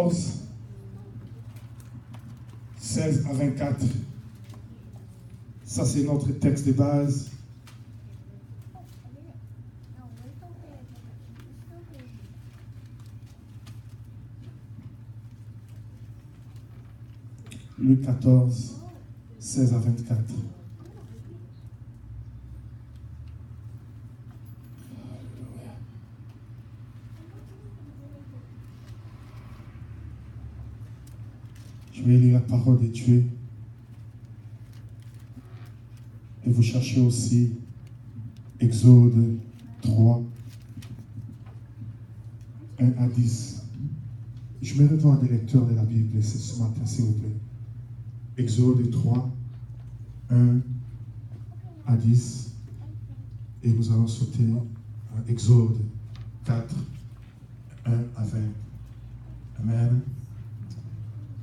14, 16 à 24. Ça, c'est notre texte de base. Luc 14, 16 à 24. Je vais lire la parole de Dieu. Et vous cherchez aussi Exode 3, 1 à 10. Je me devant des lecteurs de la Bible ce matin, s'il vous plaît. Exode 3, 1 à 10. Et nous allons sauter à Exode 4, 1 à 20. Amen.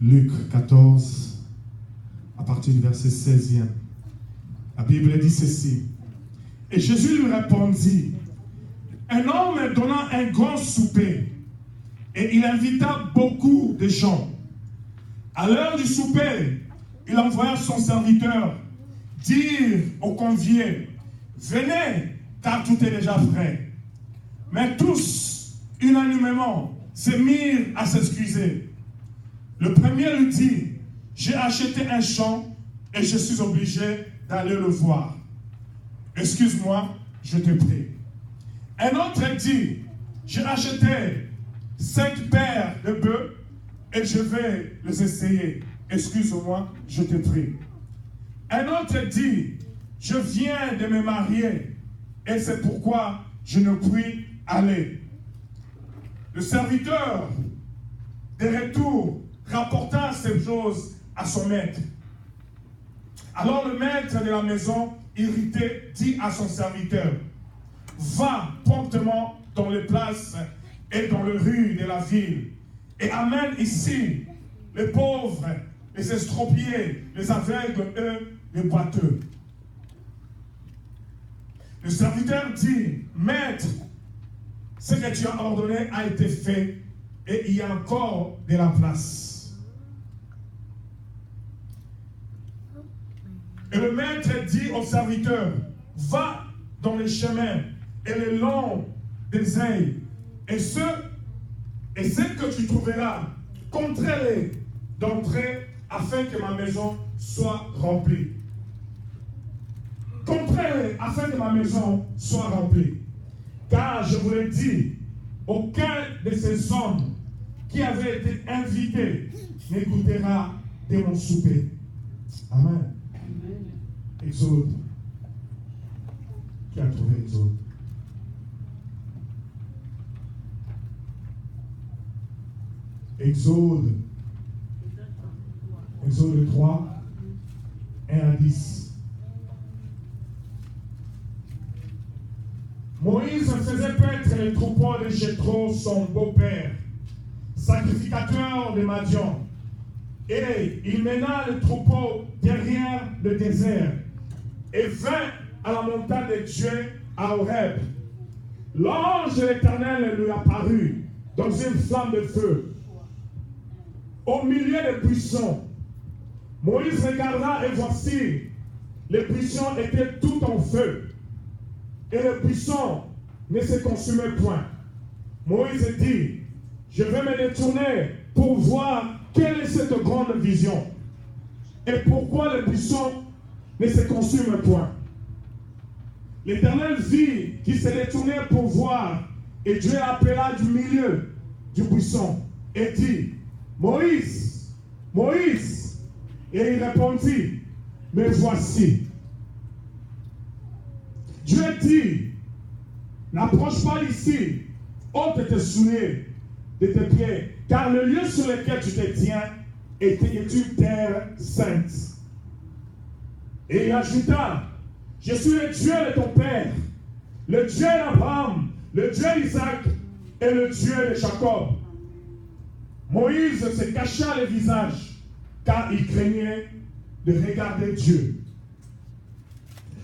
Luc 14, à partir du verset 16e. La Bible dit ceci. Et Jésus lui répondit, un homme donna un grand souper, et il invita beaucoup de gens. À l'heure du souper, il envoya son serviteur dire aux conviés, venez, car tout est déjà prêt. Mais tous, unanimement, se mirent à s'excuser. Le premier lui dit, j'ai acheté un champ et je suis obligé d'aller le voir. Excuse-moi, je te prie. Un autre dit, j'ai acheté 5 paires de bœufs et je vais les essayer. Excuse-moi, je te prie. Un autre dit, je viens de me marier et c'est pourquoi je ne puis aller. Le serviteur, de retour, rapporta ces choses à son maître. Alors le maître de la maison, irrité, dit à son serviteur, va promptement dans les places et dans les rues de la ville et amène ici les pauvres, les estropiés, les aveugles, eux, les boiteux. Le serviteur dit, maître, ce que tu as ordonné a été fait et il y a encore de la place. Et le maître dit au serviteur, va dans les chemins et les longs des ailes, et ce que tu trouveras, contrains-les d'entrer afin que ma maison soit remplie. Contrains-les afin que ma maison soit remplie. Car je vous l'ai dit, aucun de ces hommes qui avaient été invités ne goûtera de mon souper. Amen. Exode. Qui a trouvé Exode? Exode 3, 1 à 10. Moïse faisait paître les troupeaux de Jéthro, son beau-père, sacrificateur de Madian. Et il mena le troupeau derrière le désert et vint à la montagne de Dieu à Horeb. L'ange de l'Éternel lui apparut dans une flamme de feu au milieu des buissons. Moïse regarda et voici, les buissons étaient tout en feu et les buissons ne se consumaient point. Moïse dit, je vais me détourner pour voir quelle est cette grande vision et pourquoi les buissons ne se consument point. L'Éternel vit qu'il se détournait pour voir et Dieu appela du milieu du buisson et dit, Moïse, Moïse. Et il répondit, me voici. Dieu dit, n'approche pas ici, ôte tes souliers de tes pieds, car le lieu sur lequel tu te tiens est une terre sainte. Et il ajouta, je suis le Dieu de ton père, le Dieu d'Abraham, le Dieu d'Isaac et le Dieu de Jacob. Moïse se cacha le visage, car il craignait de regarder Dieu.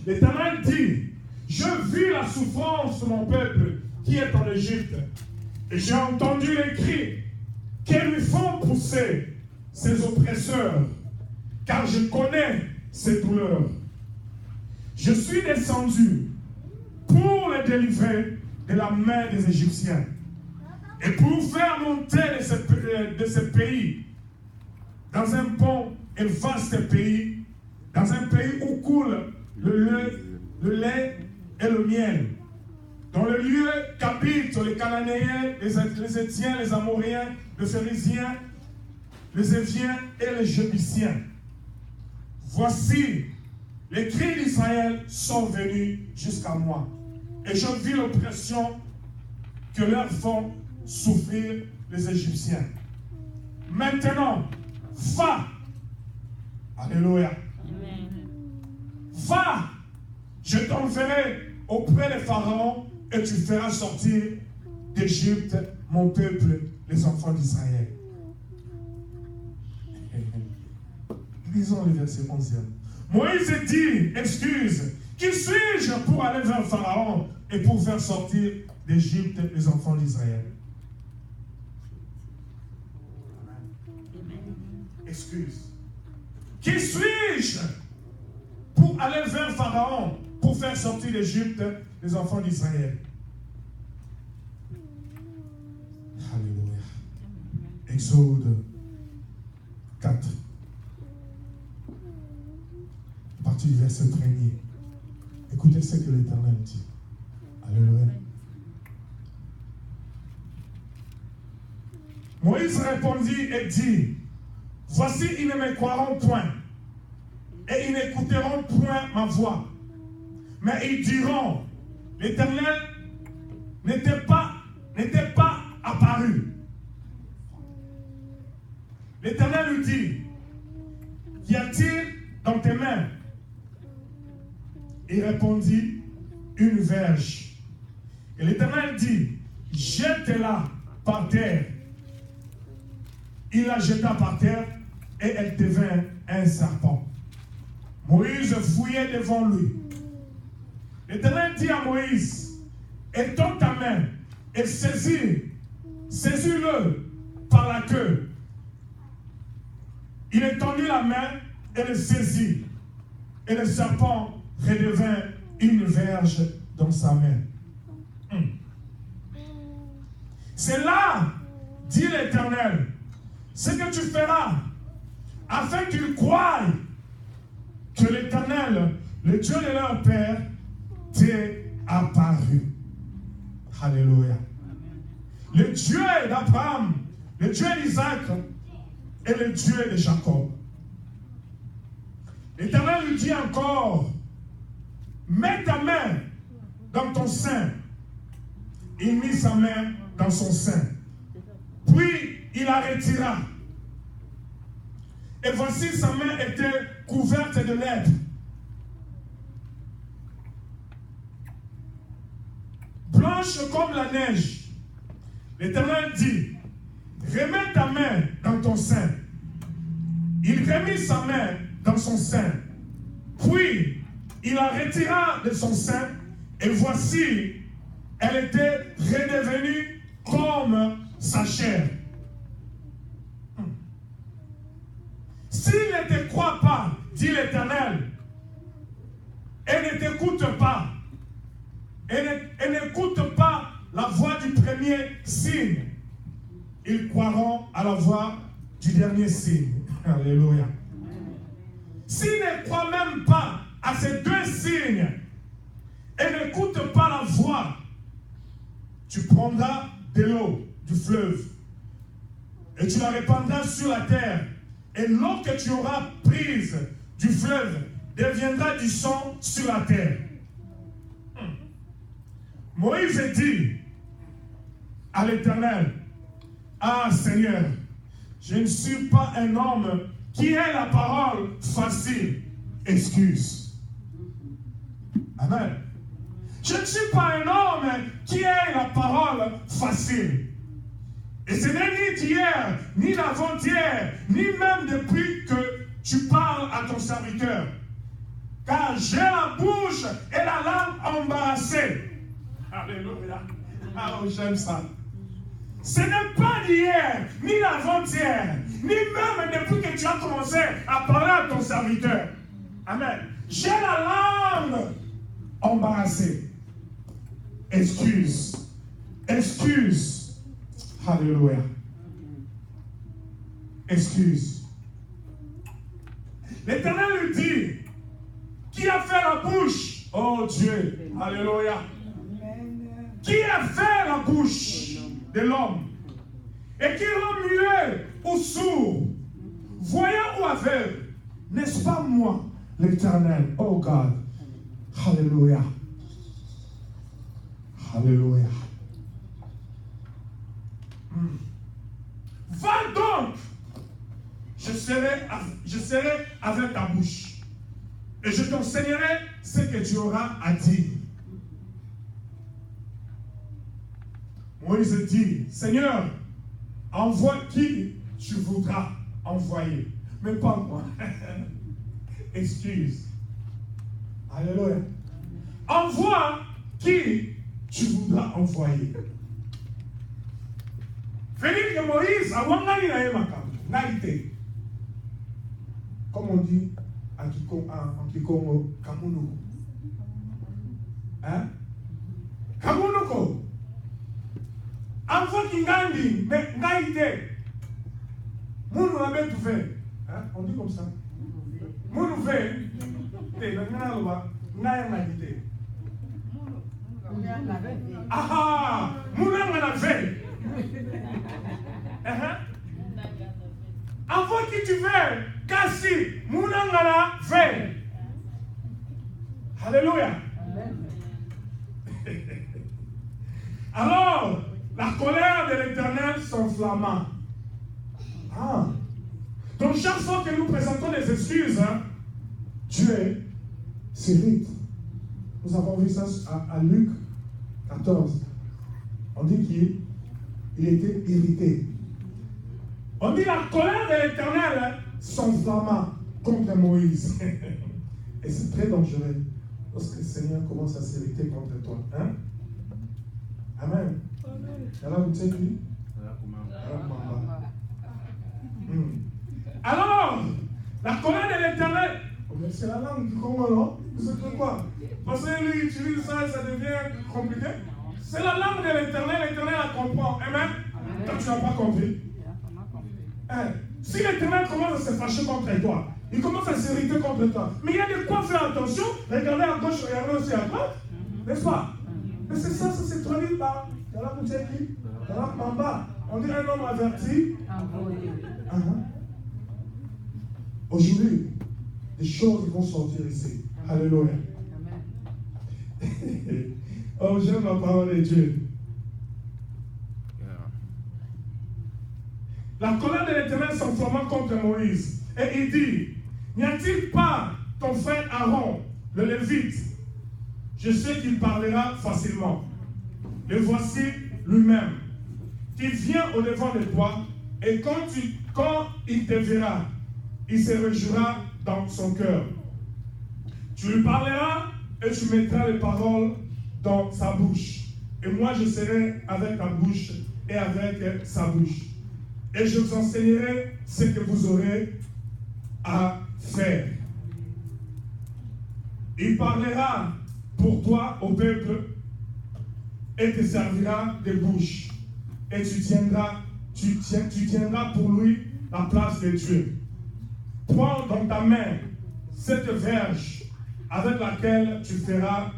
L'Éternel dit, je vis la souffrance de mon peuple qui est en Égypte, et j'ai entendu les cris qui lui font pousser ses oppresseurs, car je connais ses douleurs. Je suis descendu pour les délivrer de la main des Égyptiens et pour faire monter de ce pays dans un bon et vaste pays, dans un pays où coule le lait et le miel, dans le lieu qu'habitent les Cananéens, les Étiens, les Amoréens, les Phérésiens, les Éviens et les Jébusiens. Voici, les cris d'Israël sont venus jusqu'à moi, et je vis l'oppression que leur font souffrir les Égyptiens. Maintenant, va. Alléluia. Va, je t'enverrai auprès des pharaons et tu feras sortir d'Égypte mon peuple, les enfants d'Israël. Lisons le verset 11e. Moïse dit, excuse, qui suis-je pour aller vers Pharaon et pour faire sortir d'Égypte les enfants d'Israël? Excuse. Qui suis-je pour aller vers Pharaon pour faire sortir d'Égypte les enfants d'Israël? Alléluia. Exode 4. À partir du verset 1er. Écoutez ce que l'Éternel dit. Alléluia. Moïse répondit et dit, voici, ils ne me croiront point, et ils n'écouteront point ma voix. Mais ils diront, l'Éternel n'était pas apparu. L'Éternel lui dit, qu'y a-t-il dans tes mains? Il répondit, une verge. Et l'Éternel dit, jette-la par terre. Il la jeta par terre et elle devint un serpent. Moïse fouillait devant lui. L'Éternel dit à Moïse, étends ta main et saisis-le par la queue. Il étendit la main et le saisit. Et le serpent redevint une verge dans sa main. C'est là, dit l'Éternel, ce que tu feras, afin qu'ils croient que l'Éternel, le Dieu de leur père, t'est apparu. Alléluia. Le Dieu d'Abraham, le Dieu d'Isaac et le Dieu de Jacob. L'Éternel lui dit encore, mets ta main dans ton sein. Il mit sa main dans son sein. Puis il la retira. Et voici sa main était couverte de lèpre. Blanche comme la neige. L'Éternel dit, remets ta main dans ton sein. Il remit sa main dans son sein. Puis il la retira de son sein. Et voici, elle était redevenue comme sa chair. S'il ne te croit pas, dit l'Éternel, et ne t'écoute pas, et n'écoute pas la voix du premier signe, ils croiront à la voix du dernier signe. Alléluia. S'ils ne croient même pas à ces deux signes, et n'écoute pas la voix, tu prendras de l'eau du fleuve, et tu la répandras sur la terre. Et l'eau que tu auras prise du fleuve deviendra du sang sur la terre. Moïse dit à l'Éternel, ah Seigneur, je ne suis pas un homme qui ait la parole facile. Excuse. Amen. Je ne suis pas un homme qui ait la parole facile. Et ce n'est ni d'hier, ni d'avant-hier, ni même depuis que tu parles à ton serviteur. Car j'ai la bouche et la langue embarrassée. Alléluia. Ah, oh, j'aime ça. Ce n'est pas d'hier, ni d'avant-hier, ni même depuis que tu as commencé à parler à ton serviteur. Amen. J'ai la langue embarrassée. Excuse. Excuse. Alléluia. Excuse. L'Éternel lui dit, qui a fait la bouche? Oh Dieu. Alléluia. Qui a fait la bouche de l'homme? Et qui rend muet ou sourd, voyant ou aveugle? N'est-ce pas moi, l'Éternel? Oh God. Alléluia. Alléluia. Va donc. Je serai avec ta bouche. Et je t'enseignerai ce que tu auras à dire. Moïse dit, Seigneur, envoie qui tu voudras envoyer, mais pas moi. Excuse. Alléluia. Envoie qui tu voudras envoyer. Venez que Moïse a wangani na yemaka, naïté. Comme on dit en Kikongo, Kamunoko. Hein? Kamunoko. Envoie Kingandi, mais naïté. Mounou a tout fait. Hein? On dit comme ça. Mounou fait. Ah, Mouna fait. Envoie qui tu veux. Kassi, Mouna fait. Alléluia. Alors, la colère de l'Éternel s'enflamma. Ah. Donc chaque fois que nous présentons des excuses, hein, Dieu s'irrite. Nous avons vu ça à Luc 14. On dit qu'il était irrité. On dit la colère de l'Éternel s'enflamma contre Moïse. Et c'est très dangereux lorsque le Seigneur commence à s'irriter contre toi. Hein? Amen. Alors, la colère de l'Éternel, c'est la langue du Congo, non? C'est quoi? Parce que lui utilise ça et ça devient compliqué. C'est la langue de l'Éternel, l'Éternel la comprend. Amen. Toi, tu n'as pas compris. Si l'Éternel commence à se fâcher contre toi, il commence à s'irriter contre toi, mais il y a de quoi faire attention, regarder à gauche, regarder aussi à droite, n'est-ce pas? Mais c'est ça se traduit par Dalak Moucheki, Dalak Mamba. On dit un homme averti. Aujourd'hui, des choses vont sortir ici. Alléluia. Oh, j'aime la parole de Dieu. La colère de l'Éternel s'enflamma contre Moïse. Et il dit, n'y a-t-il pas ton frère Aaron, le Lévite? Je sais qu'il parlera facilement. Le voici lui-même. Il vient au-devant de toi, et quand il te verra, il se réjouira dans son cœur. Tu lui parleras et tu mettras les paroles dans sa bouche. Et moi je serai avec ta bouche et avec sa bouche. Et je vous enseignerai ce que vous aurez à faire. Il parlera pour toi au peuple et te servira de bouche. Et tu tiendras pour lui la place de Dieu. Prends dans ta main cette verge avec laquelle tu feras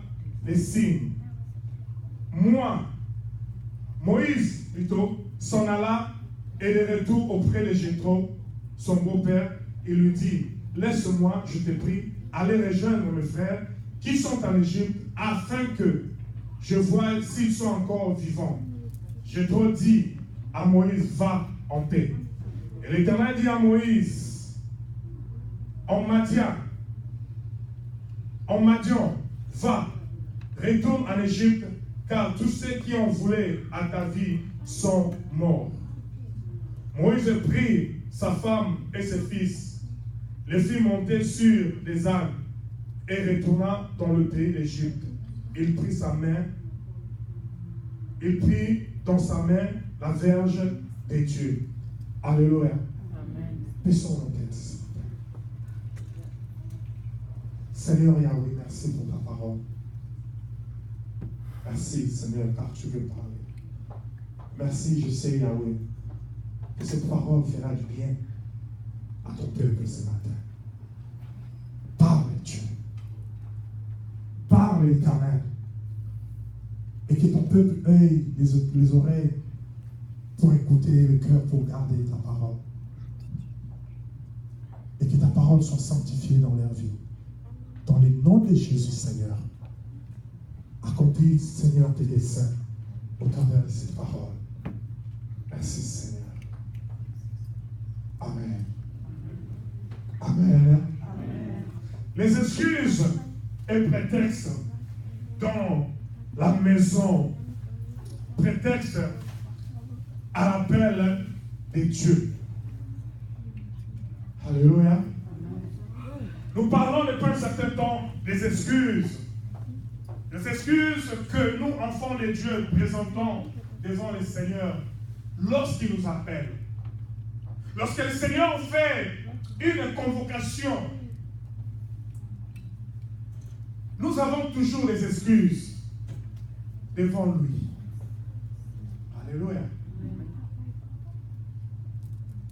les signes. Moïse plutôt, s'en alla et de retour auprès de Jéthro, son beau-père, il lui dit, laisse-moi, je te prie, aller rejoindre mes frères qui sont en Égypte, afin que je voie s'ils sont encore vivants. Jéthro dit à Moïse, va en paix. Et l'Éternel dit à Moïse, en Madian, va, retourne en Égypte, car tous ceux qui ont voulu à ta vie sont morts. Moïse prit sa femme et ses fils, les fit monter sur des ânes et retourna dans le pays d'Égypte. Il prit dans sa main la verge des dieux. Alléluia. Amen. Baissons nos têtes, s'il vous plaît. Seigneur Yahweh, merci pour ta parole. Merci, Seigneur, car tu veux parler. Merci, je sais, Yahweh, que cette parole fera du bien à ton peuple ce matin. Parle, Dieu. Parle, Éternel. Et que ton peuple ait les oreilles pour écouter et le cœur pour garder ta parole. Et que ta parole soit sanctifiée dans leur vie. Dans le nom de Jésus, Seigneur. Accomplis, Seigneur, tes desseins au travers de cette parole. Merci, Seigneur. Amen. Amen. Amen. Les excuses et prétextes dans la maison, prétexte à l'appel de Dieu. Alléluia. Nous parlons depuis un certain temps des excuses. Les excuses que nous, enfants de Dieu, présentons devant le Seigneur lorsqu'il nous appelle. Lorsque le Seigneur fait une convocation, nous avons toujours des excuses devant lui. Alléluia.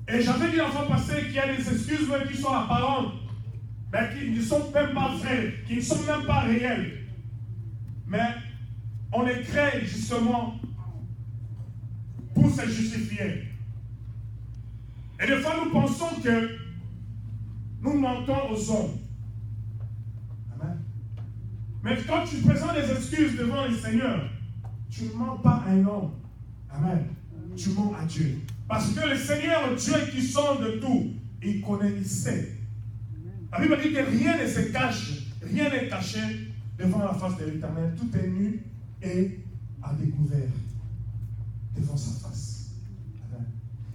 Et j'avais dit la fois passée qu'il y a des excuses même qui sont apparentes, mais qui ne sont même pas vraies, qui ne sont même pas réelles. Mais on les crée justement pour se justifier. Et des fois nous pensons que nous mentons aux hommes. Amen. Mais quand tu présentes des excuses devant le Seigneur, tu ne mens pas à un homme. Amen. Tu mens à Dieu. Parce que le Seigneur, Dieu qui sonde tout, il connaît, il sait. La Bible dit que rien ne se cache, rien n'est caché devant la face de l'Éternel. Tout est nu et à découvert devant sa face. Amen.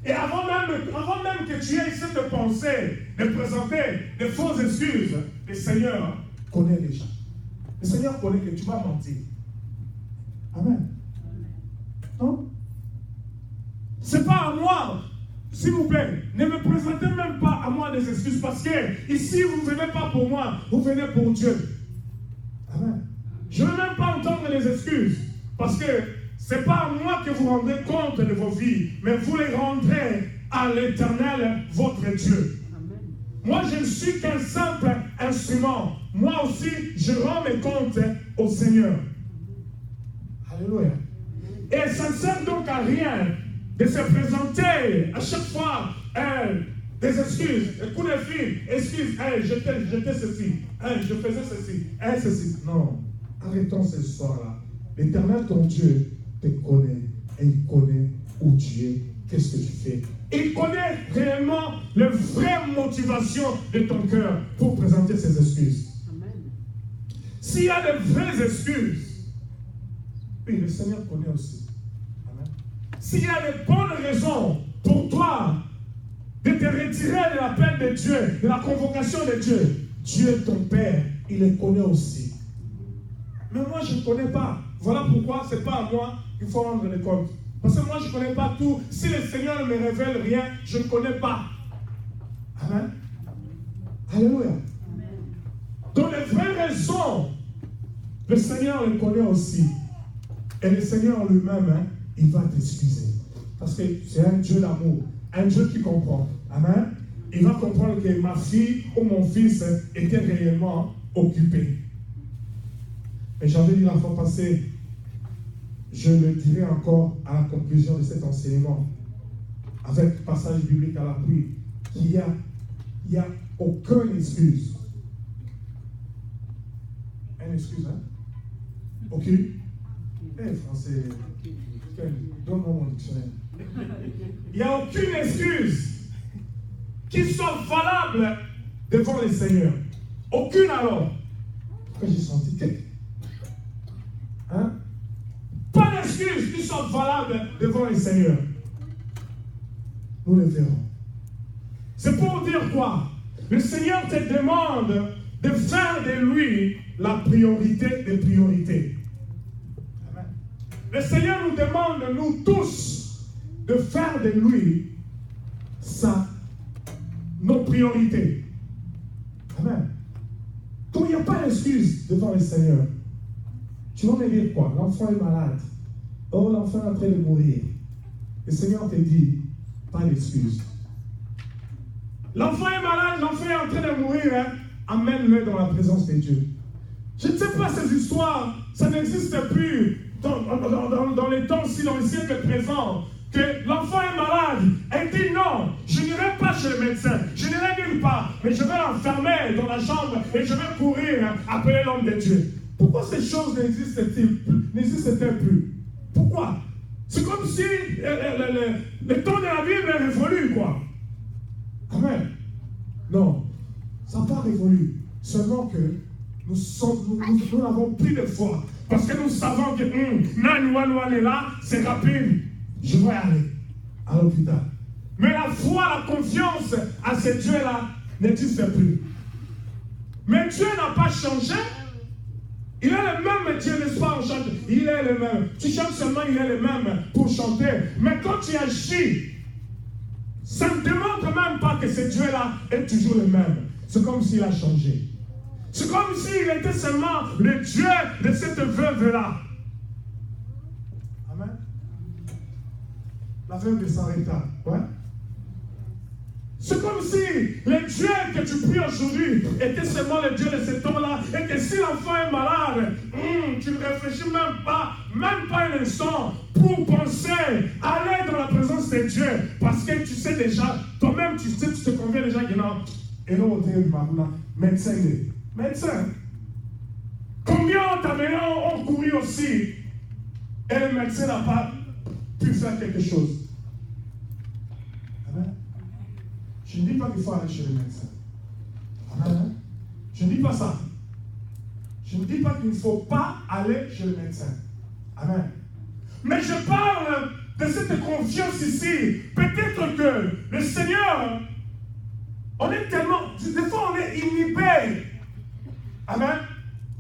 Et avant même que tu aies cette pensée de présenter des fausses excuses, le Seigneur connaît déjà. Le Seigneur connaît que tu vas mentir. Amen. Non? Ce n'est pas à moi, s'il vous plaît, ne me présentez même pas à moi des excuses parce que ici vous ne venez pas pour moi, vous venez pour Dieu. Amen. Je ne veux même pas entendre les excuses parce que ce n'est pas à moi que vous rendrez compte de vos vies, mais vous les rendrez à l'Éternel, votre Dieu. Amen. Moi, je ne suis qu'un simple instrument. Moi aussi, je rends mes comptes au Seigneur. Alléluia. Et ça ne sert donc à rien de se présenter à chaque fois des excuses, des coups de fil, excuses, j'étais ceci, je faisais ceci, ceci. Non, arrêtons ce soir-là. L'Éternel, ton Dieu, te connaît et il connaît où tu es, qu'est-ce que tu fais. Il connaît réellement les vraies motivations de ton cœur pour présenter ces excuses. Amen. S'il y a de vraies excuses, oui, le Seigneur connaît aussi. S'il y a de bonnes raisons pour toi de te retirer de l'appel de Dieu, de la convocation de Dieu, Dieu ton Père, il les connaît aussi. Mais moi, je ne connais pas. Voilà pourquoi ce n'est pas à moi qu'il faut rendre les comptes. Parce que moi, je ne connais pas tout. Si le Seigneur ne me révèle rien, je ne connais pas. Amen. Alléluia. Donc les vraies raisons, le Seigneur les connaît aussi. Et le Seigneur lui-même, il va t'excuser. Parce que c'est un Dieu d'amour, un Dieu qui comprend. Amen. Il va comprendre que ma fille ou mon fils était réellement occupé. Et j'avais dit la fois passée, je le dirai encore à la conclusion de cet enseignement, avec passage biblique à l'appui, qu'il n'y a aucune excuse. Une excuse, hein? Aucune. Français. Donne-moi mon dictionnaire. Il n'y a aucune excuse qui soit valable devant le Seigneur. Aucune alors. Pourquoi j'ai senti que... Hein? Pas d'excuse qui soit valable devant le Seigneur. Nous le verrons. C'est pour dire quoi? Le Seigneur te demande de faire de lui la priorité des priorités. Le Seigneur nous demande, nous tous, de faire de lui nos priorités. Amen. Comme il n'y a pas d'excuse devant le Seigneur, tu vas me dire quoi? L'enfant est malade. Oh, l'enfant est en train de mourir. Le Seigneur te dit, pas d'excuse. L'enfant est malade, l'enfant est en train de mourir. Hein? Amène-le dans la présence de Dieu. Je ne sais pas ces histoires, ça n'existe plus dans les temps-ci, dans le siècle présent, que l'enfant est malade. Elle dit non, je n'irai pas chez le médecin, je n'irai nulle part, mais je vais l'enfermer dans la chambre et je vais courir appeler l'homme de Dieu. Pourquoi ces choses n'existaient plus? Pourquoi? C'est comme si le temps de la Bible est révolu, quoi. Amen. Non, ça n'a pas révolu. Seulement que nous n'avons plus de foi. Parce que nous savons que Nani est là, c'est rapide. Je vais aller à l'hôpital. Mais la foi, la confiance à ce Dieu-là n'existe plus. Mais Dieu n'a pas changé. Il est le même Dieu, n'est-ce pas? On chante. Il est le même. Tu chantes seulement, il est le même pour chanter. Mais quand tu agis, ça ne démontre même pas que ce Dieu-là est toujours le même. C'est comme s'il a changé. C'est comme s'il était seulement le Dieu de cette veuve-là. Amen. La veuve de Sarepta. Ouais. C'est comme si le Dieu que tu pries aujourd'hui était seulement le Dieu de cet homme-là et que si l'enfant est malade, tu ne réfléchis même pas un instant pour penser aller dans la présence de Dieu parce que tu sais déjà, toi-même tu te conviens déjà que non, et non, médecin. Combien d'amenants ont couru aussi et le médecin n'a pas pu faire quelque chose? Amen. Je ne dis pas qu'il faut aller chez le médecin. Amen. Je ne dis pas ça. Je ne dis pas qu'il ne faut pas aller chez le médecin. Amen. Mais je parle de cette confiance ici. Peut-être que le Seigneur, on est tellement, des fois on est inhibé. Amen.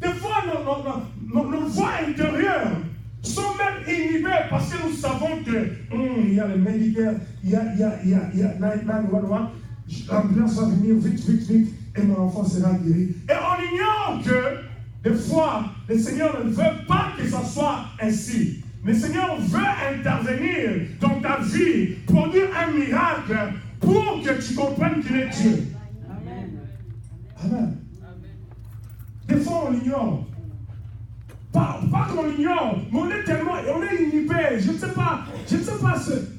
Des fois nos voix intérieures sont même inhibées parce que nous savons que il y a le médical, il y a 911, l'ambulance va venir vite et mon enfant sera guéri. Et on ignore que des fois le Seigneur ne veut pas que ça soit ainsi. Le Seigneur veut intervenir dans ta vie, produire un miracle pour que tu comprennes qu'il est Dieu. Amen. Des fois on l'ignore. Pas qu'on l'ignore, mais on est inhibé. Je ne sais pas,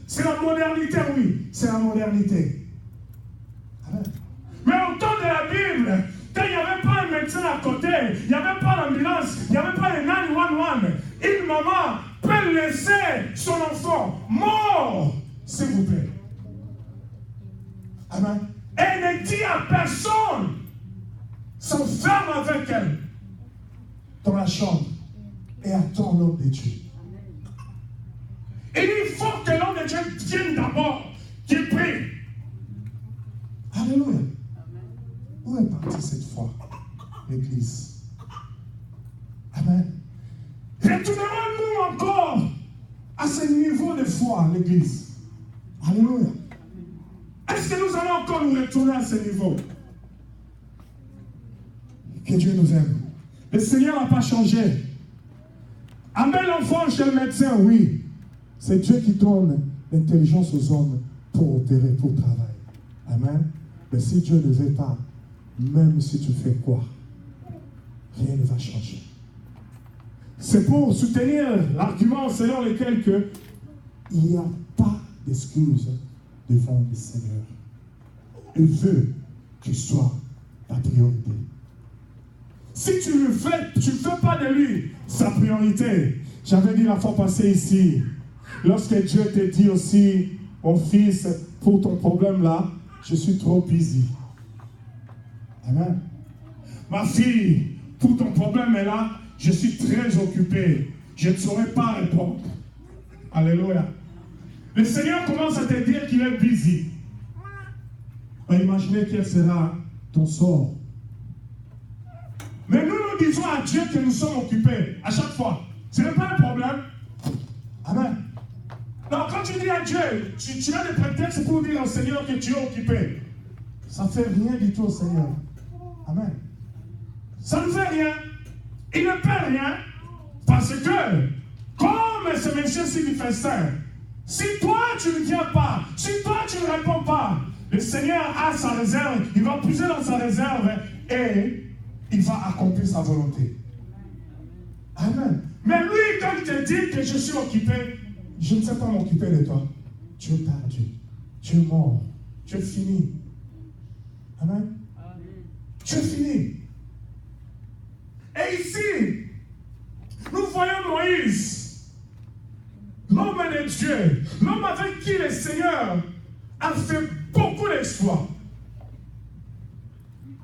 c'est la modernité, oui, c'est la modernité. Amen. Mais au temps de la Bible, quand il n'y avait pas un médecin à côté, il n'y avait pas l'ambulance, il n'y avait pas les 911, une maman peut laisser son enfant mort, s'il vous plaît. Amen. Et elle ne dit à personne, s'enferme avec elle dans la chambre et attend l'homme de Dieu. Il faut que l'homme de Dieu vienne d'abord, qu'il prie. Alléluia. Où est partie cette fois l'Église? Amen. Retournons-nous encore à ce niveau de foi, l'Église. Alléluia. Est-ce que nous allons encore nous retourner à ce niveau? Que Dieu nous aime. Le Seigneur n'a pas changé. Amène l'enfant chez le médecin, oui. C'est Dieu qui donne l'intelligence aux hommes pour opérer, pour travailler. Amen. Mais si Dieu ne veut pas, même si tu fais quoi, rien ne va changer. C'est pour soutenir l'argument selon lequel il n'y a pas d'excuse devant le Seigneur. Il veut que tu sois ta priorité. Si tu ne fais pas de lui sa priorité, j'avais dit la fois passée ici, lorsque Dieu te dit aussi, mon fils, pour ton problème là, je suis trop busy. Amen. Ma fille, pour ton problème là, je suis très occupé. Je ne saurais pas répondre. Alléluia. Le Seigneur commence à te dire qu'il est busy. Imaginez quel sera ton sort. Mais nous disons à Dieu que nous sommes occupés à chaque fois. Ce n'est pas un problème. Amen. Non, Alors quand tu dis à Dieu, tu as des prétextes pour dire au Seigneur que tu es occupé. Ça ne fait rien du tout au Seigneur. Amen. Ça ne fait rien. Il ne peut rien parce que, comme ce monsieur Sylvester, si toi tu ne viens pas, si toi tu ne réponds pas, le Seigneur a sa réserve, il va puiser dans sa réserve et il va accomplir sa volonté. Amen. Mais lui, quand il te dit que je suis occupé, je ne sais pas m'occuper de toi. Tu es perdu. Tu es mort. Tu es fini. Amen. Tu es fini. Et ici, nous voyons Moïse, l'homme de Dieu, l'homme avec qui le Seigneur a fait beaucoup d'exploits.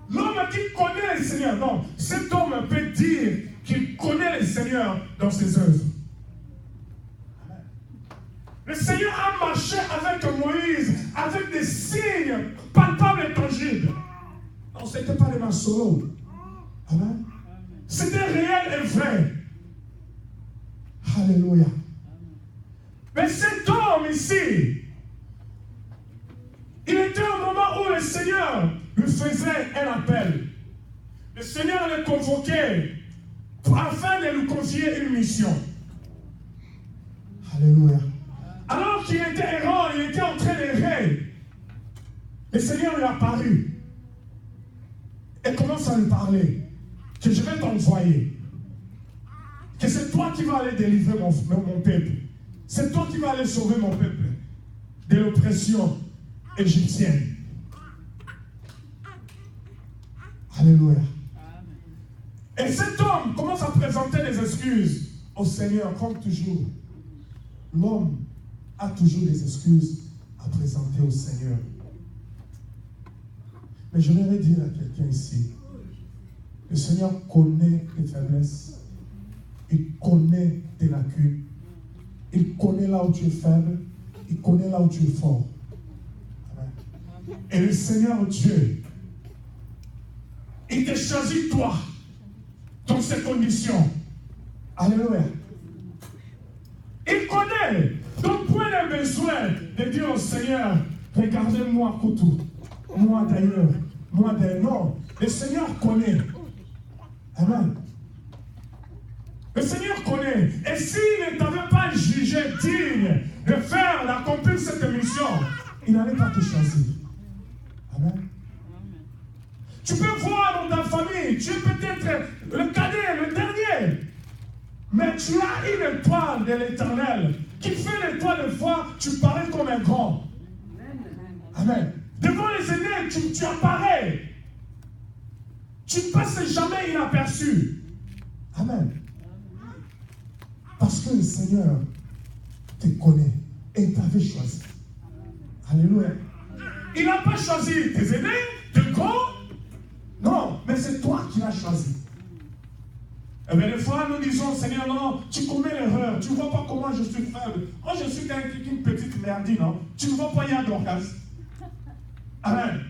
L'homme qui connaît le Seigneur. Non, cet homme peut dire qu'il connaît le Seigneur dans ses œuvres. Le Seigneur a marché avec Moïse, avec des signes palpables et tangibles. Non, ce n'était pas des maçons. Amen. C'était réel et vrai. Alléluia. Mais cet homme ici, il était au moment où le Seigneur lui faisait un appel. Le Seigneur le convoquait afin de lui confier une mission. Alléluia. Alors qu'il était errant, il était en train d'errer, le Seigneur lui a apparu et commence à lui parler que je vais t'envoyer, que c'est toi qui vas aller délivrer mon peuple, c'est toi qui vas aller sauver mon peuple de l'oppression égyptienne. Alléluia. Et cet homme commence à présenter des excuses au Seigneur, comme toujours. L'homme a toujours des excuses à présenter au Seigneur. Mais je voudrais dire à quelqu'un ici, le Seigneur connaît tes faiblesses, il connaît tes lacunes, il connaît là où tu es faible, il connaît là où tu es fort. Amen. Et le Seigneur Dieu, il te choisit toi, dans ces conditions. Alléluia. Il connaît ton point de besoin de dire au Seigneur, regardez-moi, Koutou, moi d'ailleurs, non. Le Seigneur connaît. Amen. Le Seigneur connaît. Et s'il ne t'avait pas jugé digne de faire, d'accomplir cette mission, il n'allait pas te choisir. Amen. Tu peux voir dans ta famille, tu es peut-être le cadet, le dernier. Mais tu as une étoile de l'Éternel qui fait de toi, des fois, tu parais comme un grand. Amen. Devant les aînés, tu apparais. Tu ne passes jamais inaperçu. Amen. Parce que le Seigneur te connaît et t'avait choisi. Alléluia. Il n'a pas choisi tes aînés, tes grands. Non, mais c'est toi qui l'as choisi. Et bien des fois, nous disons, Seigneur, non, tu commets l'erreur. Tu ne vois pas comment je suis faible. Moi, je suis qu'une petite merdine, non? Tu ne vois pas, il y a Dorcas. Amen.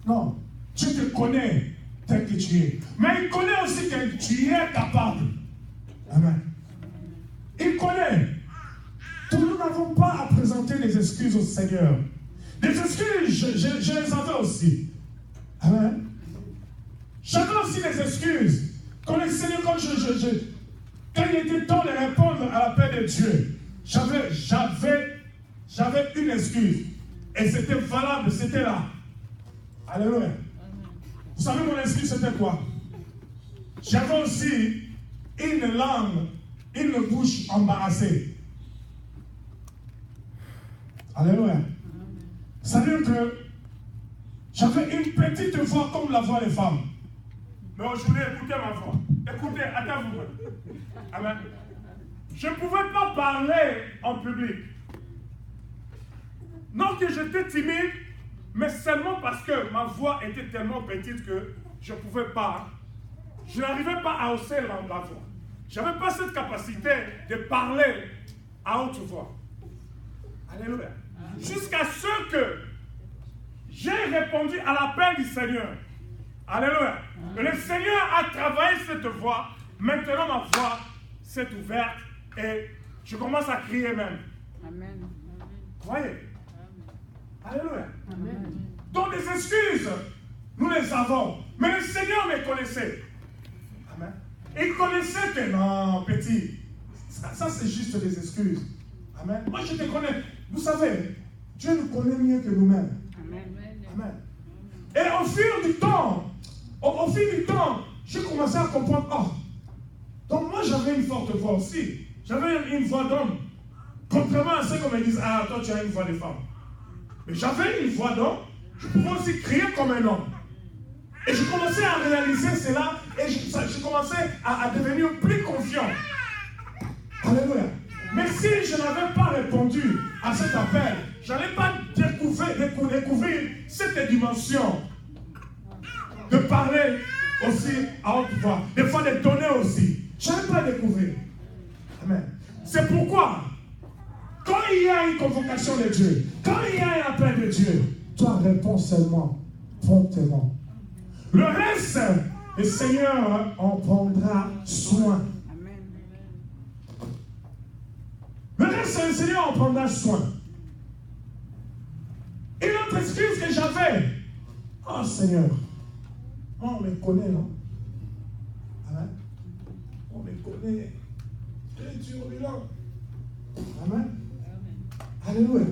Non, tu te connais tel que tu es. Mais il connaît aussi que tu es capable. Amen. Il connaît. Nous n'avons pas à présenter des excuses au Seigneur. Des excuses, je les avais aussi. Amen. J'avais aussi des excuses. Quand le Seigneur, quand il était temps de répondre à l'appel de Dieu, j'avais une excuse. Et c'était valable, c'était là. Alléluia. Vous savez, mon excuse, c'était quoi? J'avais aussi une langue, une bouche embarrassée. Alléluia. C'est-à-dire que j'avais une petite voix comme la voix des femmes. Mais je voulais écouter ma voix. Écoutez, attends-vous. Amen. Je ne pouvais pas parler en public. Non que j'étais timide, mais seulement parce que ma voix était tellement petite que je ne pouvais pas. Je n'arrivais pas à hausser la voix. Je n'avais pas cette capacité de parler à haute voix. Alléluia. Jusqu'à ce que j'ai répondu à l'appel du Seigneur. Alléluia. Et le Seigneur a travaillé cette voix. Maintenant, ma voix s'est ouverte et je commence à crier même. Amen. Voyez? Alléluia. Donc les excuses, nous les avons. Mais le Seigneur me connaissait. Amen. Il connaissait que non, petit. Ça c'est juste des excuses. Amen. Moi je te connais. Vous savez, Dieu nous connaît mieux que nous-mêmes. Amen. Et au fil du temps, j'ai commencé à comprendre. Oh, donc moi j'avais une forte voix aussi. J'avais une voix d'homme. Contrairement à ceux qui me disent, ah, toi tu as une voix de femme. Mais j'avais une voix d'homme. Je pouvais aussi crier comme un homme. Et je commençais à réaliser cela et je commençais à devenir plus confiant. Alléluia. Mais si je n'avais pas répondu à cet appel, je n'allais pas découvrir cette dimension de parler aussi à haute voix, des fois de donner aussi. Je n'allais pas découvrir. Amen. C'est pourquoi, quand il y a une convocation de Dieu, quand il y a un appel de Dieu, toi réponds seulement, promptement. Le reste, le Seigneur en prendra soin. Le reste, le Seigneur en prendra soin. Et l'autre excuse que j'avais, oh Seigneur, on me connaît, non? Amen. On me connaît. Très turbulent. Amen. Alléluia.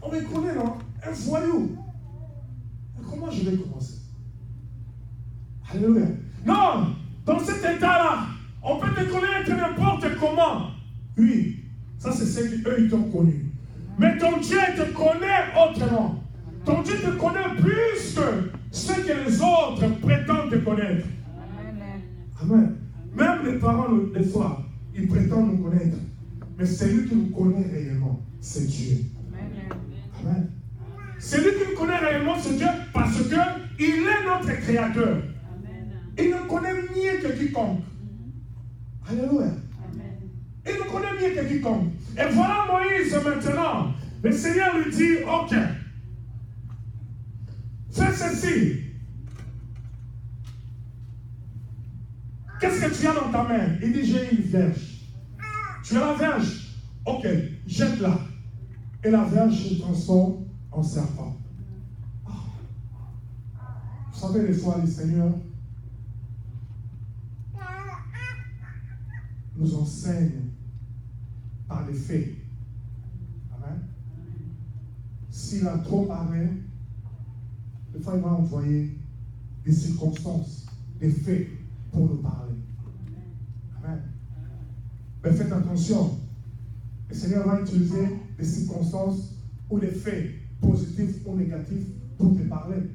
On me connaît, non? Un voyou. Comment je vais commencer? Alléluia. Non, dans cet état-là, on peut te connaître n'importe comment. Oui, ça c'est ce qu'eux ils t'ont connu. Mais ton Dieu te connaît autrement. Ton Dieu te connaît plus que ce que les autres prétendent te connaître. Amen. Même les parents, des fois, ils prétendent nous connaître. Mais celui qui nous connaît réellement, c'est Dieu. Amen. Celui qui nous connaît réellement, c'est Dieu parce qu'il est notre créateur. Il nous connaît mieux que quiconque. Alléluia. Il nous connaît mieux que quiconque. Et voilà Moïse maintenant. Le Seigneur lui dit, ok, fais ceci. Qu'est-ce que tu as dans ta main? Il dit, j'ai une verge. Tu as la verge? Ok, jette-la. Et la verge se transforme en serpent. Oh. Vous savez, des fois, les seigneurs nous enseignent par les faits. Amen. S'il a trop parlé, des fois il va envoyer des circonstances, des faits pour nous parler. Amen. Mais faites attention. Le Seigneur va utiliser des circonstances ou des faits positifs ou négatifs pour te parler.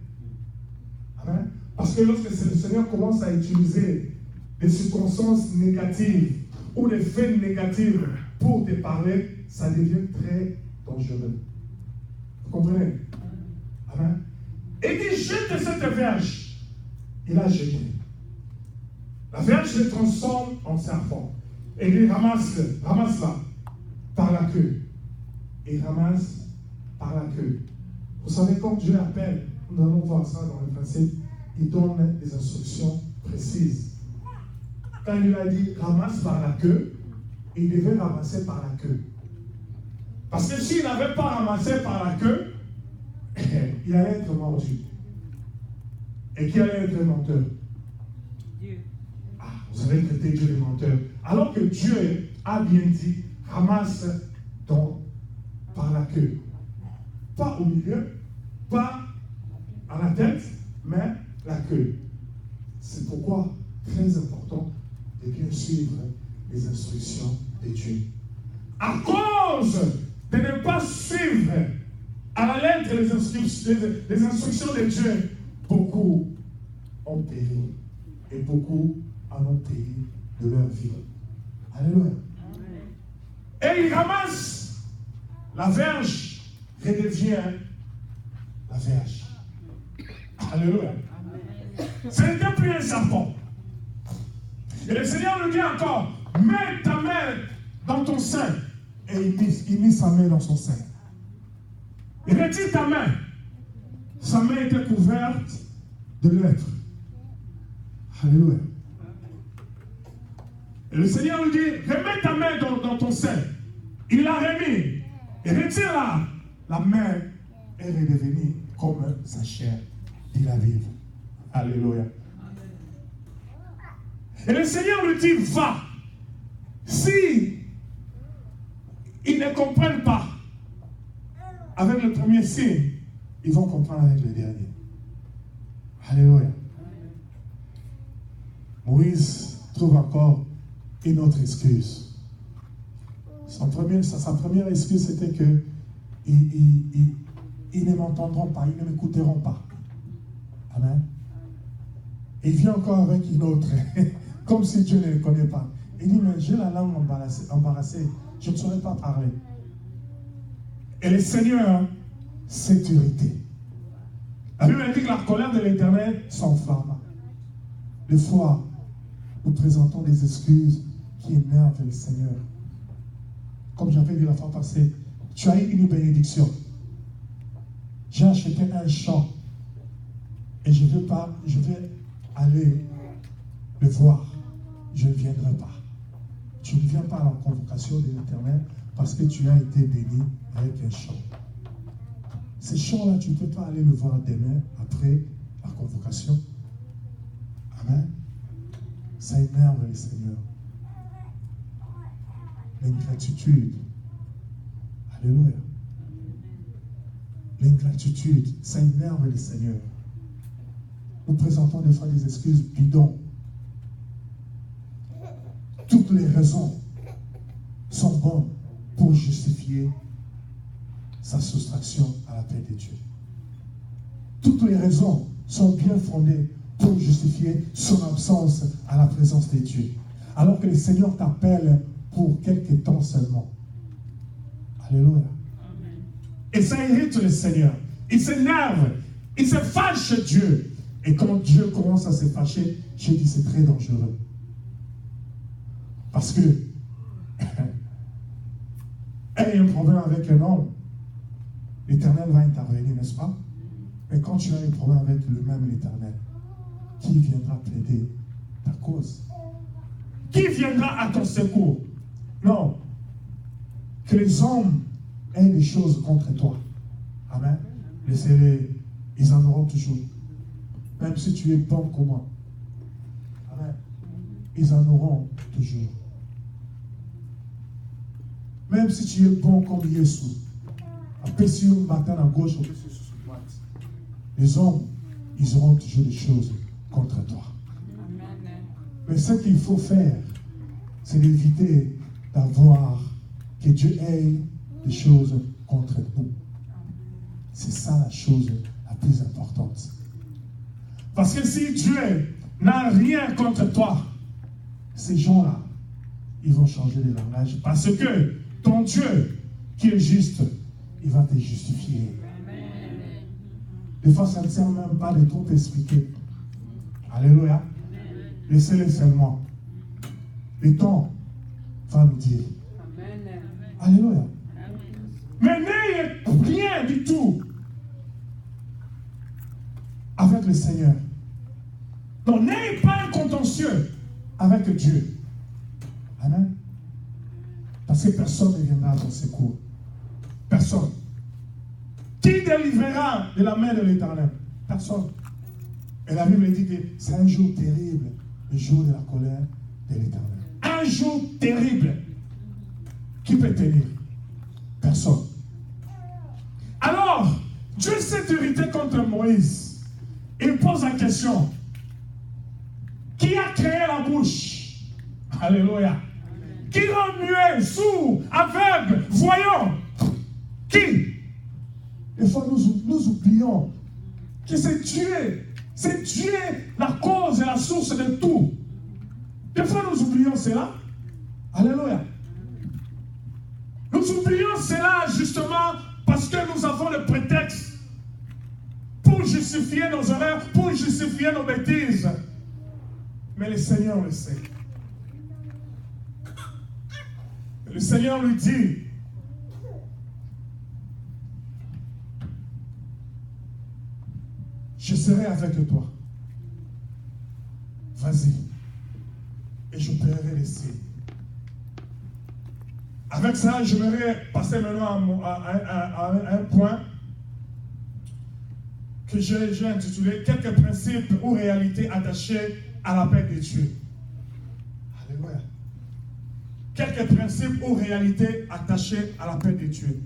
Amen. Parce que lorsque le Seigneur commence à utiliser des circonstances négatives ou des faits négatifs pour te parler, ça devient très dangereux. Vous comprenez? Amen. Il dit, jette cette verge. Il a jeté. La verge se transforme en serpent. Et il ramasse-la par la queue. Il ramasse par la queue. Vous savez, quand Dieu appelle, nous allons voir ça dans le principe, il donne des instructions précises. Quand il a dit ramasse par la queue, il devait ramasser par la queue. Parce que s'il n'avait pas ramassé par la queue, il allait être mordu. Et qui allait être menteur? Dieu. Ah, vous avez traité Dieu de menteur. Alors que Dieu a bien dit ramasse par la queue. Pas au milieu, pas à la tête, mais la queue. C'est pourquoi, très important, de bien suivre les instructions de Dieu. À cause de ne pas suivre à la lettre les instructions de Dieu, beaucoup ont péri et beaucoup en ont péri de leur vie. Alléluia. Et il ramasse la verge, redevient la verge. Alléluia. Ce n'était plus un serpent. Et le Seigneur lui dit encore, mets ta main dans ton sein. Et il mit sa main dans son sein. Il retire ta main. Sa main était couverte de lèpre. Alléluia. Et le Seigneur lui dit, remets ta main dans ton sein. Il l'a remis. Et retire-la. La main est redevenue comme sa chair, dit la Bible. Alléluia. Et le Seigneur lui dit, va. Si ils ne comprennent pas avec le premier signe, ils vont comprendre avec le dernier. Alléluia. Moïse trouve encore une autre excuse. Sa première excuse, c'était que ils ne m'entendront pas, ils ne m'écouteront pas. Amen. Et il vient encore avec une autre, comme si Dieu ne le connaît pas. Il dit, mais j'ai la langue embarrassée, je ne saurais pas parler. Et le Seigneur s'est irrité. La Bible dit que la colère de l'Éternel s'enflamma. Des fois, nous présentons des excuses qui énervent le Seigneur. Comme j'avais dit la fois passée, tu as eu une bénédiction. J'ai acheté un champ et je vais aller le voir. Je ne viendrai pas. Tu ne viens pas à la convocation de l'Éternel parce que tu as été béni avec un champ. Ces champs-là, tu ne peux pas aller le voir demain après la convocation. Amen. Ça énerve le Seigneur. L'ingratitude. Alléluia. L'ingratitude, ça énerve le Seigneur. Nous présentons des fois des excuses bidons. Toutes les raisons sont bonnes pour justifier sa soustraction à la paix de Dieu. Toutes les raisons sont bien fondées pour justifier son absence à la présence de Dieu. Alors que le Seigneur t'appelle pour quelques temps seulement. Alléluia. Et ça irrite le Seigneur. Il s'énerve. Il se fâche Dieu. Et quand Dieu commence à se fâcher, Dieu dit c'est très dangereux. Parce que il y a un problème avec un homme, l'Éternel va intervenir, n'est-ce pas? Mais quand tu as un problème avec le même l'Éternel, qui viendra plaider ta cause? Qui viendra à ton secours? Non. Que les hommes aient des choses contre toi. Amen. Laissez-les, ils en auront toujours. Même si tu es bon comme moi. Amen. Ils en auront toujours. Même si tu es bon comme Jésus. Après, si on matin à gauche, on peut se sur droite. Les hommes, ils auront toujours des choses contre toi. Mais ce qu'il faut faire, c'est d'éviter d'avoir que Dieu ait des choses contre nous. C'est ça la chose la plus importante. Parce que si Dieu n'a rien contre toi, ces gens-là, ils vont changer de langage. Parce que ton Dieu, qui est juste, il va te justifier. Des fois, ça ne sert même pas de trop expliquer. Alléluia. Laissez-les seulement. Le temps va nous dire. Alléluia. Mais n'ayez rien du tout avec le Seigneur. Donc, n'ayez pas un contentieux avec Dieu. Amen. Parce que personne ne viendra à ton secours. Personne. Qui délivrera de la main de l'Éternel? Personne. Et la Bible dit que c'est un jour terrible, le jour de la colère de l'Éternel. Un jour terrible. Qui peut tenir? Personne. Alors, Dieu s'est irrité contre Moïse. Il pose la question. Qui a créé la bouche? Alléluia. Qui rend muet, sourd, aveugle, voyant? Qui? Des fois, nous oublions que c'est Dieu. C'est Dieu la cause et la source de tout. Des fois, nous oublions cela. Alléluia. Nous oublions cela justement parce que nous avons le prétexte pour justifier nos erreurs, pour justifier nos bêtises. Mais le Seigneur le sait. Le Seigneur lui dit, je serai avec toi. Vas-y. Et je paierai les signes. Avec ça, j'aimerais passer maintenant à un point que j'ai intitulé « Quelques principes ou réalités attachées à la paix de Dieu ». Alléluia. Quelques principes ou réalités attachées à la paix de Dieu.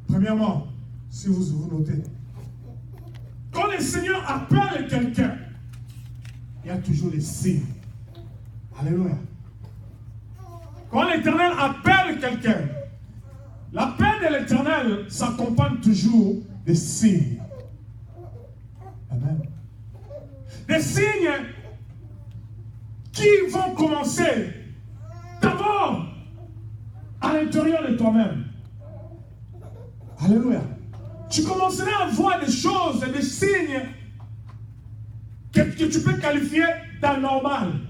Premièrement, si vous notez, quand le Seigneur appelle quelqu'un, il y a toujours des signes. Alléluia. Quand l'Éternel appelle quelqu'un, l'appel de l'Éternel s'accompagne toujours des signes. Amen. Des signes qui vont commencer d'abord à l'intérieur de toi-même. Alléluia. Tu commenceras à voir des choses, des signes que tu peux qualifier d'anormal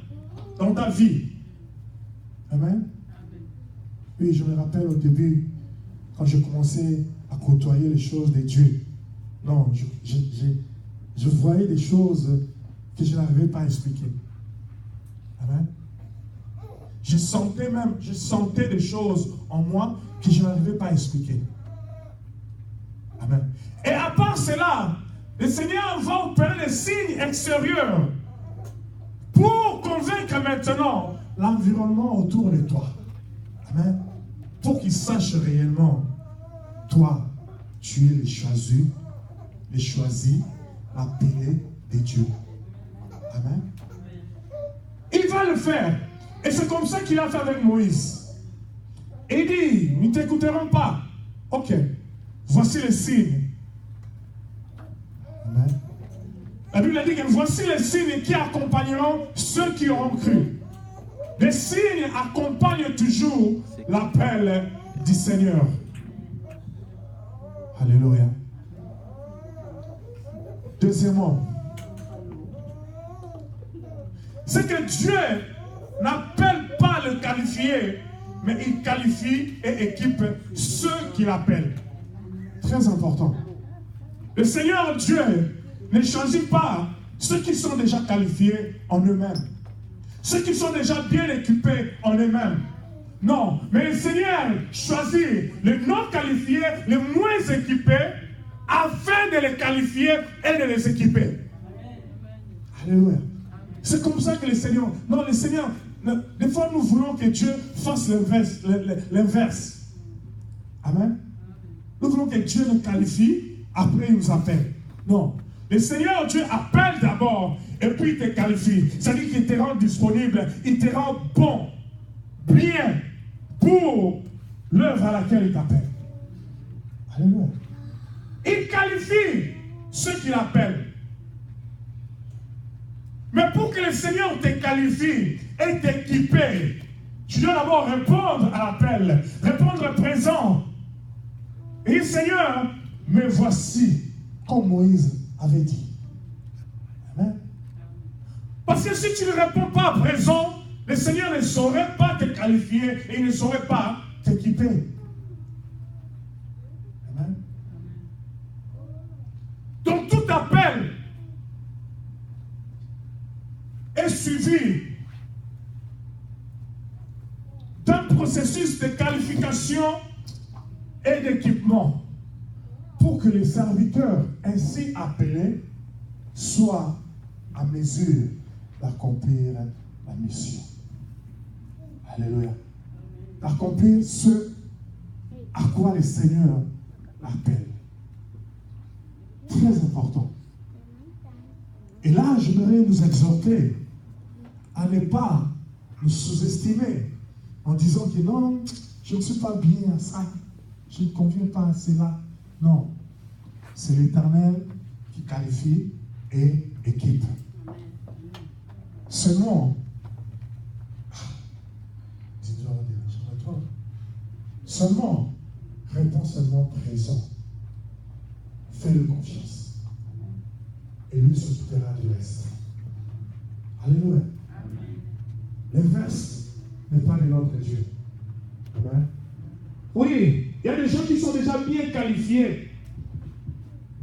dans ta vie. Amen. Oui, je me rappelle au début, quand je commençais à côtoyer les choses de Dieu. Non, je voyais des choses que je n'arrivais pas à expliquer. Amen. Je sentais des choses en moi que je n'arrivais pas à expliquer. Amen. Et à part cela, le Seigneur va opérer des signes extérieurs pour convaincre maintenant l'environnement autour de toi. Amen. Pour qu'il sache réellement, toi, tu es le choisi, l'appelé de Dieu. Amen. Il va le faire. Et c'est comme ça qu'il a fait avec Moïse. Et il dit, ils ne t'écouteront pas. Ok. Voici les signes. Amen. La Bible dit que voici les signes qui accompagneront ceux qui auront cru. Les signes accompagnent toujours l'appel du Seigneur. Alléluia. Deuxièmement, c'est que Dieu n'appelle pas le qualifié, mais il qualifie et équipe ceux qui l'appellent. Très important. Le Seigneur Dieu ne choisit pas ceux qui sont déjà qualifiés en eux-mêmes, ceux qui sont déjà bien équipés en eux-mêmes. Non, mais le Seigneur choisit les non qualifiés, les moins équipés, afin de les qualifier et de les équiper. Alléluia. C'est comme ça que le Seigneur... Non, le Seigneur... Des fois, nous voulons que Dieu fasse l'inverse. Amen. Nous voulons que Dieu nous qualifie, après il nous appelle. Non. Le Seigneur Dieu appelle d'abord, et puis il te qualifie. C'est-à-dire qu'il te rend disponible, il te rend bon, bien, pour l'œuvre à laquelle il t'appelle. Alléluia. Il qualifie ceux qui l'appellent. Mais pour que le Seigneur te qualifie et t'équipe, tu dois d'abord répondre à l'appel, répondre présent. Et Seigneur, me voici, comme Moïse avait dit. Amen. Parce que si tu ne réponds pas à présent, le Seigneur ne saurait pas te qualifier et il ne saurait pas t'équiper. Amen. Donc tout appel est suivi d'un processus de qualification et d'équipement pour que les serviteurs ainsi appelés soient à mesure d'accomplir la mission. Alléluia. D'accomplir ce à quoi le Seigneur l'appelle. Très important. Et là, j'aimerais nous exhorter à ne pas nous sous-estimer en disant que non, je ne suis pas bien à ça, je ne conviens pas à cela. Non, c'est l'Éternel qui qualifie et équipe. Seulement, réponds seulement présent. Fais-le confiance. Et lui s'occupera du reste. Alléluia. L'inverse n'est pas de notre Dieu. Amen. Oui, il y a des gens qui sont déjà bien qualifiés.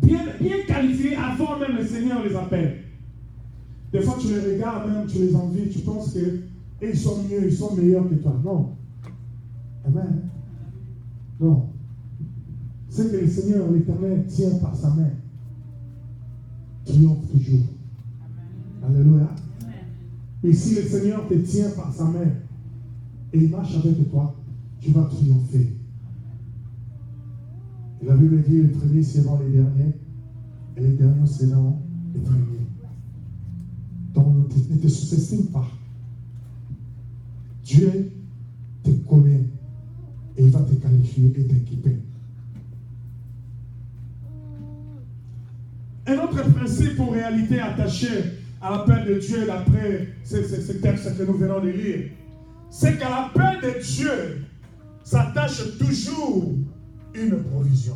Bien qualifiés avant même le Seigneur les appelle. Des fois, tu les regardes même, tu les envies, tu penses que et ils sont mieux, ils sont meilleurs que toi. Non. Amen. Non. C'est que le Seigneur, l'Éternel, tient par sa main. Triomphe toujours. Amen. Alléluia. Amen. Et si le Seigneur te tient par sa main et il marche avec toi, tu vas triompher. Et la Bible dit, les premiers seront les derniers et les derniers seront les premiers. Donc ne te sous-estime pas. Dieu te connaît et il va te qualifier et t'équiper. Un autre principe ou réalité attachée à l'appel de Dieu, d'après ce texte que nous venons de lire, c'est qu'à l'appel de Dieu s'attache toujours une provision.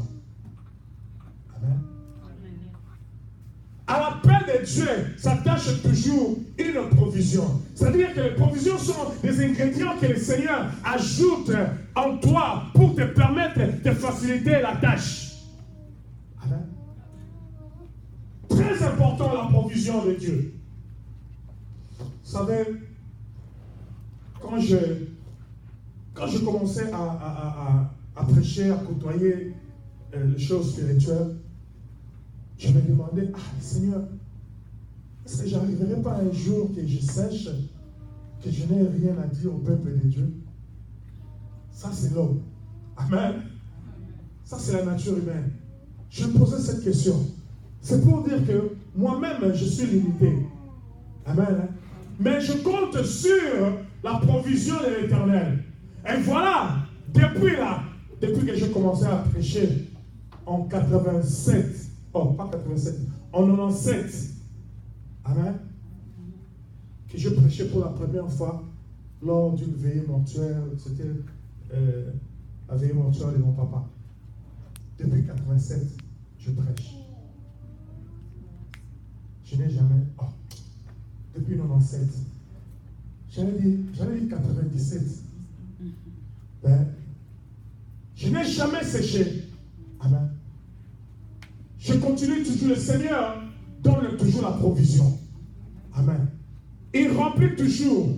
Amen. À l'appel de Dieu s'attache toujours une provision. C'est-à-dire que les provisions sont des ingrédients que le Seigneur ajoute en toi pour te permettre de faciliter la tâche. Amen. Très important la provision de Dieu. Vous savez, quand je commençais à prêcher, à côtoyer les choses spirituelles, je me demandais, Seigneur, est-ce que j'arriverai pas un jour que je sèche, que je n'ai rien à dire au peuple de Dieu? Ça, c'est l'homme. Amen. Ça, c'est la nature humaine. Je me posais cette question. C'est pour dire que moi-même, je suis limité. Amen. Mais je compte sur la provision de l'Éternel. Et voilà, depuis que j'ai commencé à prêcher en 87, pas 87, en 97, amen, que je prêchais pour la première fois lors d'une veillée mortuaire. C'était la veillée mortuaire de mon papa. Depuis 87, je prêche. Je n'ai jamais, depuis 97, j'allais dire 97, je n'ai jamais séché. Amen. Je continue toujours, le Seigneur donne toujours la provision. Amen. Il remplit toujours.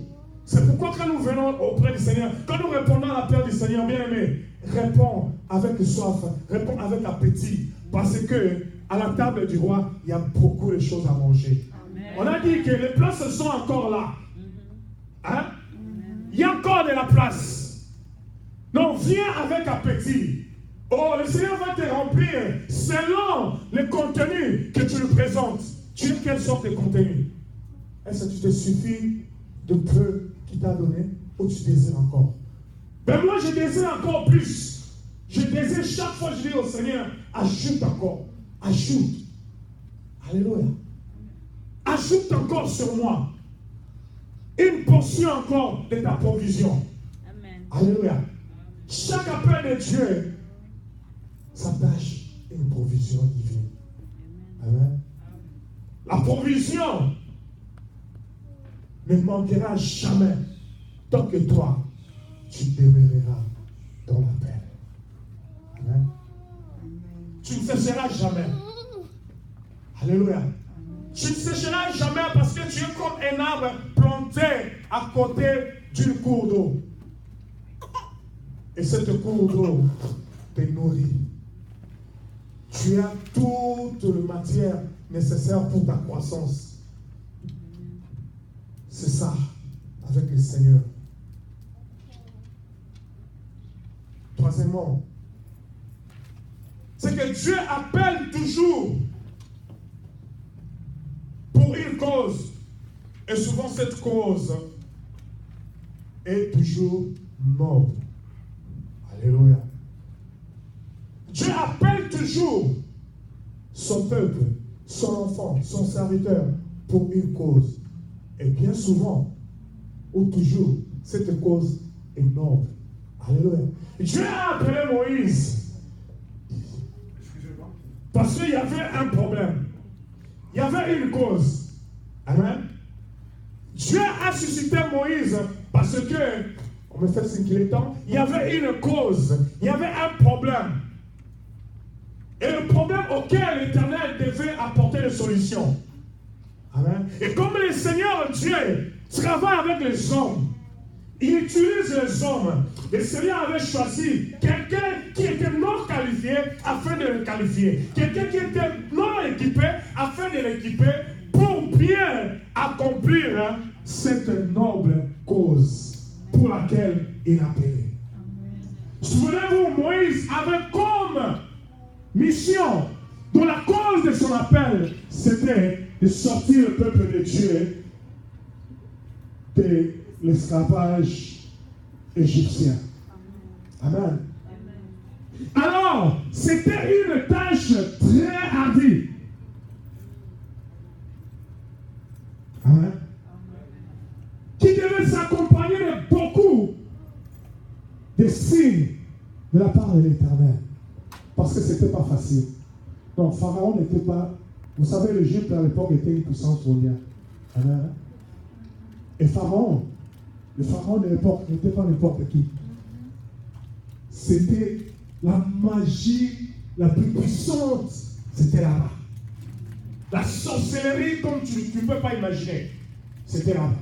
C'est pourquoi quand nous venons auprès du Seigneur, quand nous répondons à l'appel du Seigneur, bien aimé, réponds avec soif, réponds avec appétit. Parce que à la table du roi, il y a beaucoup de choses à manger. Amen. On a dit que les places sont encore là. Hein? Il y a encore de la place. Donc viens avec appétit. Oh, le Seigneur va te remplir selon le contenu que tu lui présentes. Tu es quelle sorte de contenu? Est-ce que tu te suffis de peu qu'il t'a donné ou tu désires encore? Ben moi, je désire encore plus. Je désire chaque fois, je dis au Seigneur, ajoute encore. Ajoute. Alléluia. Ajoute encore sur moi. Une portion encore de ta provision. Amen. Alléluia. Chaque appel de Dieu s'attache à une provision divine. Amen. La provision ne manquera jamais tant que toi, tu demeureras dans la paix. Amen. Tu ne sécheras jamais. Alléluia. Tu ne sécheras jamais parce que tu es comme un arbre planté à côté d'une cour d'eau. Et cette cour d'eau te nourrit. Tu as toute la matière nécessaire pour ta croissance. C'est ça, avec le Seigneur. Troisièmement, c'est que Dieu appelle toujours pour une cause. Et souvent cette cause est toujours noble. Alléluia. Dieu appelle toujours son peuple, son enfant, son serviteur pour une cause. Et bien souvent, ou toujours, cette cause est noble. Alléluia. Dieu a appelé Moïse parce qu'il y avait un problème. Il y avait une cause. Amen. Dieu a suscité Moïse parce que, on me fait signe qu'il est temps, il y avait une cause, il y avait un problème. Et le problème auquel l'Éternel devait apporter des solutions. Amen. Et comme le Seigneur Dieu travaille avec les hommes, il utilise les hommes. Le Seigneur avait choisi quelqu'un qui était non qualifié afin de le qualifier. Quelqu'un qui était non équipé afin de l'équiper pour bien accomplir cette noble cause pour laquelle il a appelé. Souvenez-vous, Moïse avait comme mission, dont la cause de son appel, c'était de sortir le peuple de Dieu de l'esclavage égyptien. Amen. Alors, c'était une tâche très hardie. Amen. Qui devait s'accompagner de beaucoup de signes de la part de l'Éternel. Parce que ce n'était pas facile. Donc, Pharaon n'était pas... Vous savez, l'Égypte à l'époque était une puissance mondiale. Amen. Et Pharaon, le Pharaon de l'époque n'était pas n'importe qui. C'était la magie la plus puissante. C'était là-bas. La sorcellerie comme tu ne peux pas imaginer. C'était là-bas.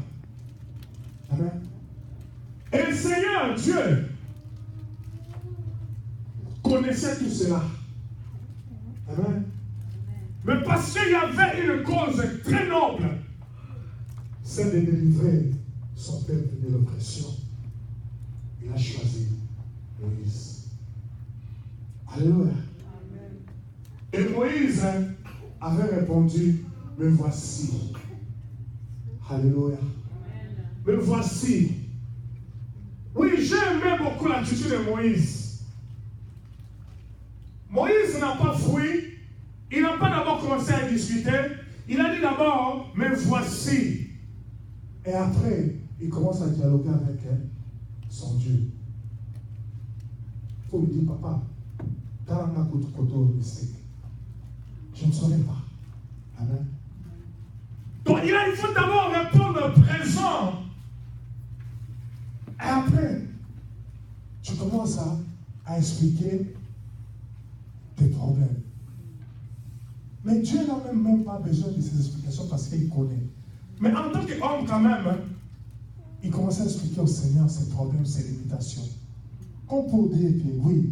Amen. Et le Seigneur, Dieu, connaissait tout cela. Amen. Mais parce qu'il y avait une cause très noble, c'est de délivrer son peuple de l'oppression. Il a choisi Moïse. Alléluia. Et Moïse avait répondu, me voici. Alléluia. Me voici. Oui, j'ai aimé beaucoup l'attitude de Moïse. Moïse n'a pas fui. Il n'a pas d'abord commencé à discuter. Il a dit d'abord, me voici. Et après, il commence à dialoguer avec son Dieu. Il faut lui dire, papa, je ne saurais pas. Amen. Donc il faut d'abord répondre présent. Et après, tu commences à expliquer tes problèmes. Mais Dieu n'a même pas besoin de ces explications parce qu'il connaît. Mais en tant qu'homme, quand même, il commence à expliquer au Seigneur ses problèmes, ses limitations. Comme pour dire que oui,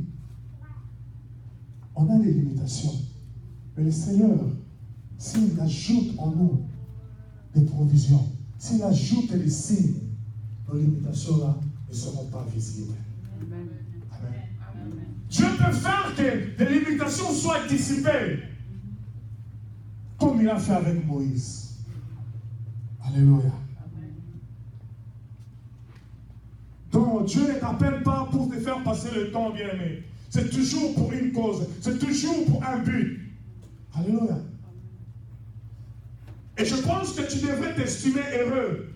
on a des limitations. Mais le Seigneur, s'il ajoute en nous des provisions, s'il ajoute des signes, nos limitations là ne seront pas visibles. Amen. Amen. Dieu peut faire que les limitations soient dissipées, comme il a fait avec Moïse. Alléluia. Donc Dieu ne t'appelle pas pour te faire passer le temps, bien-aimé. C'est toujours pour une cause. C'est toujours pour un but. Alléluia. Et je pense que tu devrais t'estimer heureux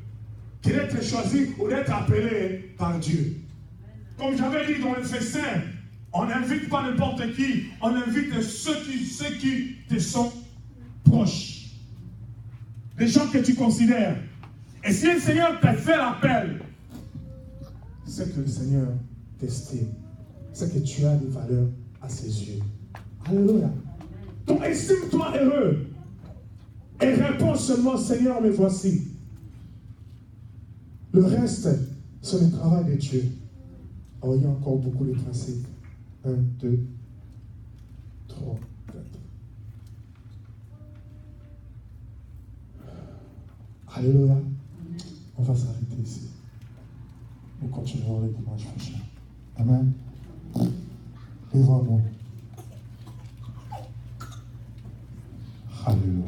d'être choisi ou d'être appelé par Dieu. Comme j'avais dit dans le festin, on n'invite pas n'importe qui, on invite ceux qui te sont proches. Les gens que tu considères. Et si le Seigneur t'a fait l'appel, c'est que le Seigneur t'estime. C'est que tu as des valeurs à ses yeux. Alléluia. Donc estime-toi heureux. Et réponds seulement, Seigneur, me voici. Le reste, c'est le travail de Dieu. Oh, il y a encore beaucoup de principes. 1, 2, 3, 4. Alléluia. On va s'arrêter ici. Nous continuerons le dimanche prochain. Amen. Lève-moi. Alléluia.